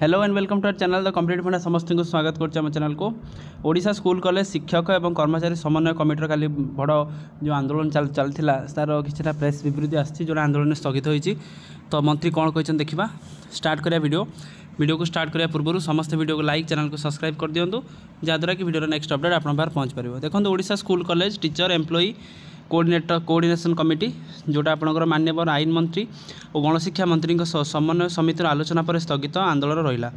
Hello and welcome to our channel the complete funda समस्त को स्वागत करम चैनल को। ओडिशा स्कूल कॉलेज शिक्षक एवं कर्मचारी समन्वय कमिटर काली बड़ जो आंदोलन चलता तार कि प्रेस विवृत्ति आसी जो आंदोलन स्थगित होती। तो मंत्री कौन कहते देखा स्टार्ट करा वीडियो को स्टार्ट करने पूर्व समस्त वीडियो को लाइक चैनल को सब्सक्राइब कर दिंतु जहाँद्वारा कि वीडियो नेक्स्ट अपडेट आप पहुँच पार। देखो Odisha school college teacher employee coordination committee जोटा आपंकर माननीय आईन मंत्री और गणशिक्षा मंत्री समन्वय समितिर आलोचना पर स्थगित आंदोलन रहा।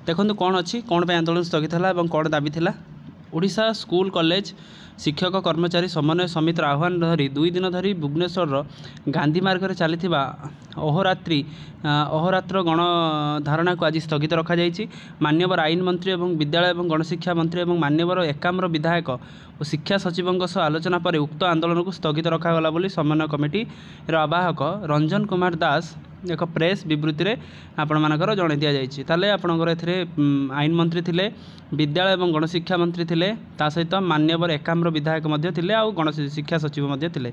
देखो कौन अच्छी कौन पर आंदोलन स्थगित है और कौन दाबी थिला। ओडिशा स्कूल कॉलेज शिक्षक कर्मचारी समन्वय समितिर आह्वान धरी 2 दिन धरी भुवनेश्वर गांधी मार्ग में चली अहोरात्र गणधारणा को आज स्थगित रखा जायछि। माननीय आईन मंत्री एवं विद्यालय एवं गणशिक्षा मंत्री एवं माननीय एकाम्र विधायक और शिक्षा सचिवों सह आलोचना पर उक्त आंदोलन को स्थगित रखागला बोली समन्वय कमिटी आवाहक रंजन कुमार दास एक प्रेस विवृत्ति में आपणकर जन दि जाइए। ताले आपणकर एथिरे आईन मंत्री थिले, विद्यालय एवं गणशिक्षा मंत्री थिले, ता सहित माननीय एकाम्र विधायक मध्य थिले और गणशिक्षा सचिव मध्य थिले।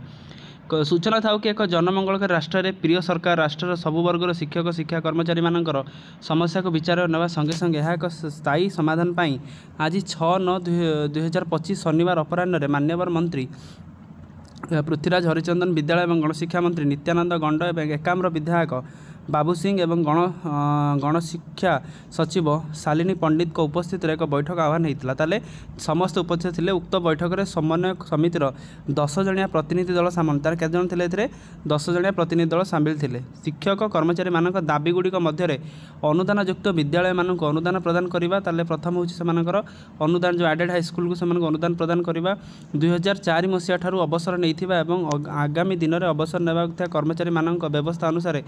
सूचना था कि एक जनमंगलकारी राष्ट्र में प्रिय सरकार राष्ट्र सबु वर्गर शिक्षक शिक्षा कर्मचारी मानकर समस्या को विचार नेवा संगे संगे यह एक स्थायी समाधान पाई आज 6/9/2025 शनिवार अपराह्न माननीय मंत्री पृथ्वीराज हरिचंदन, विद्यालय एवं गणशिक्षा मंत्री नित्यानंद गंड एवं एकाम्र विधायक बाबू सिंह एवं गणशिक्षा सचिव शालिनी पंडित को उपस्थित एक बैठक आह्वान होता। ताले समस्त उपस्थित थे। उक्त बैठक में समन्वय समितिर 10 जणिया प्रतिनिधि दल सामिल तार केते जण थिले एथिरे 10 जणिया प्रतिनिधि दल सामिल थिले। शिक्षक कर्मचारी मानक दाबी गुड़िक मध्य अनुदान युक्त विद्यालय मानक अनुदान प्रदान करवा। ताले प्रथम होछि सेमानकर अनुदान जो एडेड हाई स्कूल को सेमानक अनुदान प्रदान करवा। 2004 मसीहा ठारू अवसर नैथिबा एवं आगामी दिन में अवसर नेबा कर्मचारी मानक व्यवस्था अनुसार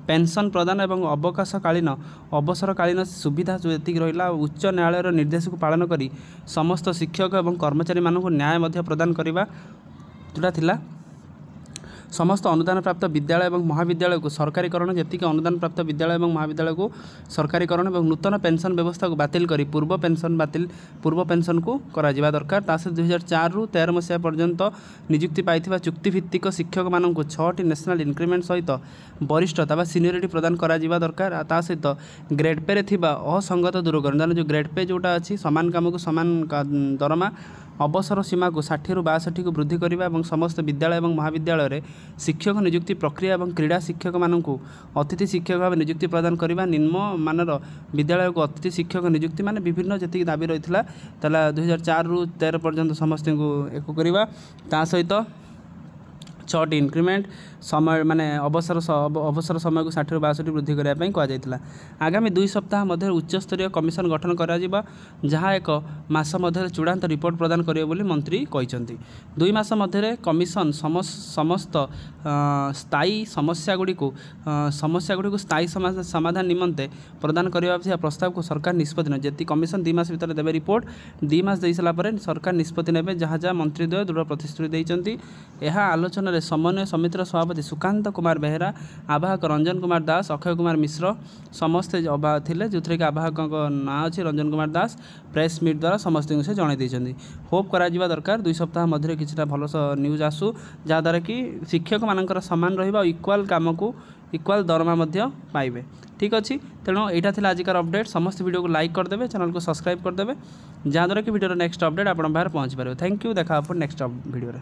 पेंशन प्रदान एवं अवकाशकालीन अवसरकालीन सुविधा जो एतिक रहा उच्च न्यायालय निर्देश को पालन करी समस्त शिक्षक एवं कर्मचारी मानक न्याय प्रदान करवा जोटा थिला। समस्त अनुदान प्राप्त विद्यालय एवं महाविद्यालय को सरकारीकरण जी अनुदान प्राप्त विद्यालय एवं महाविद्यालय को सरकारीकरण और नूतन पेंशन व्यवस्था को बातिल करी पूर्व पेंशन को करा दरकार। तासे 2004 ରୁ 13 मसीहा पर्यंत नियुक्ति पाई चुक्तिभित्तिक शिक्षक मानक 6टी नेशनल इंक्रीमेंट सहित वरिष्ठता व सीनियरिटी प्रदान करा दरकार। ता सहित ग्रेड पे असंगत दूरकरण जो ग्रेड पे जोटा अच्छी सामान काम को सामान दरमा अवसर सीमा को 60 ରୁ 62 को वृद्धि करने और समस्त विद्यालय और महाविद्यालय रे शिक्षक नियुक्ति प्रक्रिया और क्रीड़ा शिक्षक मानक अतिथि शिक्षक भाव नियुक्ति प्रदान करने निम्न मानर विद्यालय को अतिथि शिक्षक नियुक्ति मान विभिन्न जी दाबी रही है 2004 ରୁ 13 पर्यंत समस्त को एक करवा। ता सहित 6टी इंक्रीमेंट समय माने अवसर समय को 60 ରୁ 62 वृद्धि करने कहुला। आगामी 2 सप्ताह मध्य उच्चस्तरीय कमिशन गठन करा जहाँ एक मास मध्य चूड़ांत रिपोर्ट प्रदान करेंगे बोली मंत्री कहते। 2 मास मध्य कमिशन समस्त स्थायी समस्या गुड़ी को स्थायी समाधान निमंते प्रदान करने प्रस्ताव को सरकार निष्पत्ति ने जी कमिशन 2 मास भीतर देवे रिपोर्ट 2 मास दे सारा पर सरकार निष्पत्ति ने जहाँ जहाँ मंत्रीद्वय दृढ़ प्रतिश्रुति देते। यह आलोचना समन्वय समितिर सभापति सुकांत कुमार बेहेरा, आवाहक रंजन कुमार दास, अक्षय कुमार मिश्र समस्ते थे जो थे कि आवाहक ना अच्छी रंजन कुमार दास प्रेस मीट द्वारा समस्त से जन होप करा दरकार 2 सप्ताह मध्य कि भल न्यूज आसू जहाँद्वारा कि शिक्षक मानकर सामान रहा इक्वाल काम को इक्वाल दरमा पाइबे। ठीक अच्छे तेणु यहाँ थी आजिकार अपडेट। समस्त वीडियो को लाइक करदे, चैनल को सब्सक्राइब करदे जहाँद्वारा कि वीडियो नेक्स्ट अपडेट आप पहुँच पारे। Thank you. देखा नेक्स्ट वीडियो।